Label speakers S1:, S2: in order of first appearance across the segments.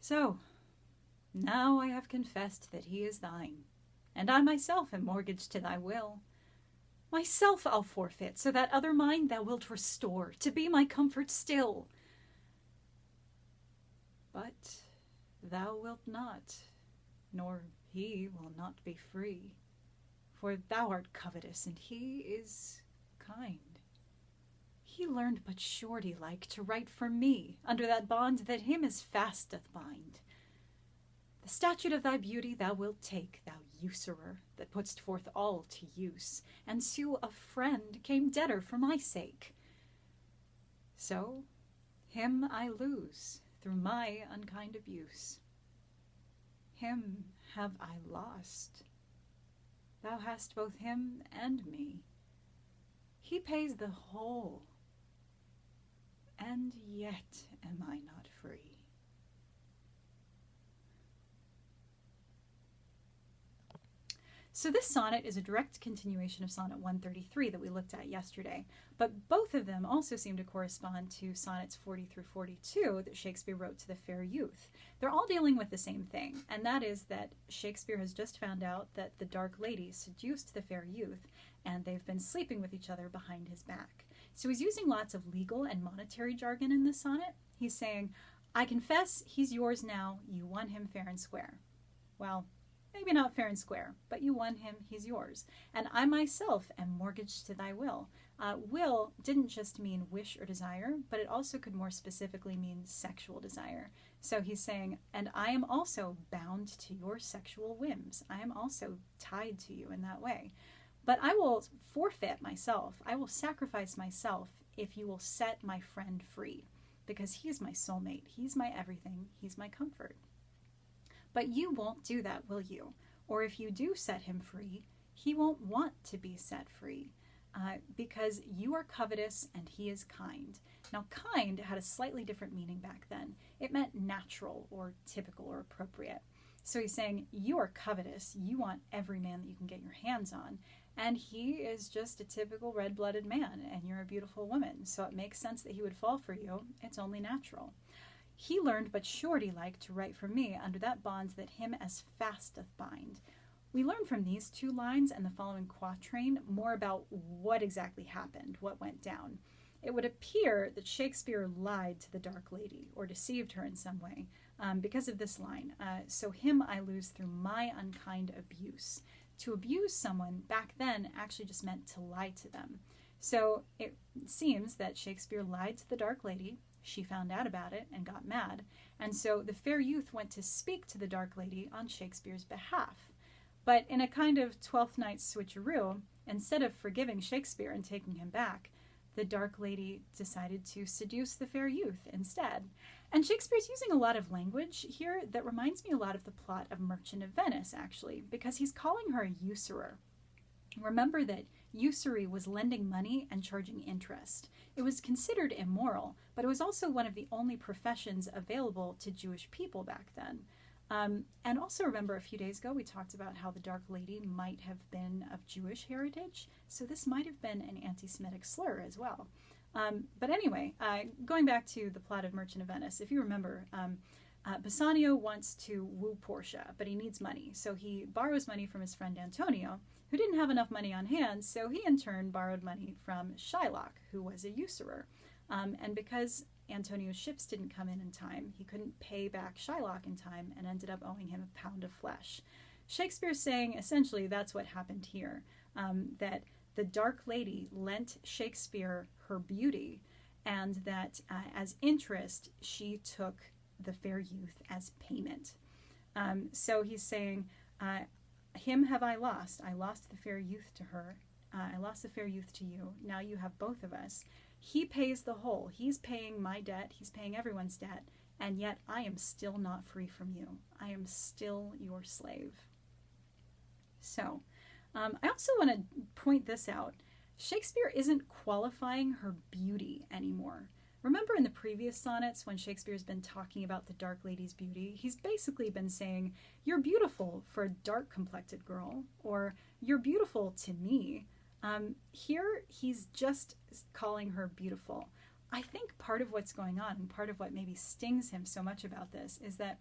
S1: So, now I have confessed that he is thine, and I myself am mortgaged to thy will. Myself I'll forfeit, so that other mine thou wilt restore, to be my comfort still. But thou wilt not, nor he will not be free, for thou art covetous, and he is kind. He learned but surety-like to write for me, under that bond that him as fast doth bind. The statute of thy beauty thou wilt take, thou usurer, that put'st forth all to use, and sue a friend came debtor for my sake. So him I lose through my unkind abuse. Him have I lost. Thou hast both him and me. He pays the whole, and yet am I not free. So this sonnet is a direct continuation of Sonnet 133 that we looked at yesterday, but both of them also seem to correspond to Sonnets 40 through 42 that Shakespeare wrote to the fair youth. They're all dealing with the same thing, and that is that Shakespeare has just found out that the dark lady seduced the fair youth, and they've been sleeping with each other behind his back. So he's using lots of legal and monetary jargon in this sonnet. He's saying, I confess he's yours now, you won him fair and square. Well, maybe not fair and square, but you won him, he's yours. And I myself am mortgaged to thy will. Will didn't just mean wish or desire, but it also could more specifically mean sexual desire. So he's saying, and I am also bound to your sexual whims. I am also tied to you in that way. But I will forfeit myself. I will sacrifice myself if you will set my friend free, because he's my soulmate. He's my everything. He's my comfort. But you won't do that, will you? Or if you do set him free, he won't want to be set free because you are covetous and he is kind. Now, kind had a slightly different meaning back then. It meant natural or typical or appropriate. So he's saying, you are covetous. You want every man that you can get your hands on. And he is just a typical red-blooded man, and you're a beautiful woman. So it makes sense that he would fall for you. It's only natural. He learned but surety-like to write for me under that bond that him as fast doth bind. We learn from these two lines and the following quatrain more about what exactly happened, what went down. It would appear that Shakespeare lied to the dark lady or deceived her in some way because of this line. So him I lose through my unkind abuse. To abuse someone back then actually just meant to lie to them. So it seems that Shakespeare lied to the dark lady. She found out about it and got mad. And so the fair youth went to speak to the dark lady on Shakespeare's behalf. But in a kind of Twelfth Night switcheroo, instead of forgiving Shakespeare and taking him back, the dark lady decided to seduce the fair youth instead. And Shakespeare's using a lot of language here that reminds me a lot of the plot of Merchant of Venice, actually, because he's calling her a usurer. Remember that usury was lending money and charging interest. It was considered immoral, but it was also one of the only professions available to Jewish people back then. And also remember a few days ago we talked about how the dark lady might have been of Jewish heritage, so this might have been an anti-Semitic slur as well. But anyway, going back to the plot of Merchant of Venice, if you remember, Bassanio wants to woo Portia, but he needs money, so he borrows money from his friend Antonio, who didn't have enough money on hand, so he in turn borrowed money from Shylock, who was a usurer. And because Antonio's ships didn't come in time, he couldn't pay back Shylock in time and ended up owing him a pound of flesh. Shakespeare's saying essentially that's what happened here, that the dark lady lent Shakespeare her beauty, and that as interest she took the fair youth as payment. So he's saying, him have I lost the fair youth to her, I lost the fair youth to you, now you have both of us. He pays the whole. He's paying my debt. He's paying everyone's debt. And yet I am still not free from you. I am still your slave. So I also want to point this out. Shakespeare isn't qualifying her beauty anymore. Remember in the previous sonnets when Shakespeare's been talking about the dark lady's beauty, he's basically been saying, you're beautiful for a dark-complected girl, or you're beautiful to me. Here, he's just calling her beautiful. I think part of what's going on and part of what maybe stings him so much about this is that,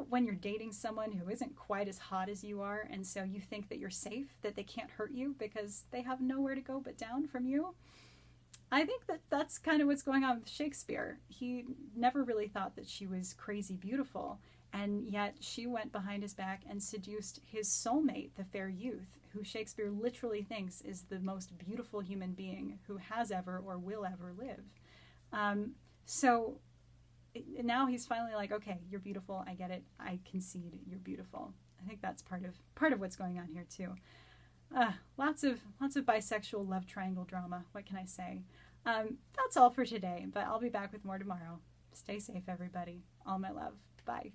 S1: when you're dating someone who isn't quite as hot as you are, and so you think that you're safe, that they can't hurt you because they have nowhere to go but down from you. I think that that's kind of what's going on with Shakespeare. He never really thought that she was crazy beautiful, and yet she went behind his back and seduced his soulmate, the fair youth, who Shakespeare literally thinks is the most beautiful human being who has ever or will ever live. So now he's finally like, okay, you're beautiful. I get it. I concede you're beautiful. I think that's part of what's going on here too. Lots of bisexual love triangle drama. What can I say? That's all for today, but I'll be back with more tomorrow. Stay safe, everybody. All my love. Bye.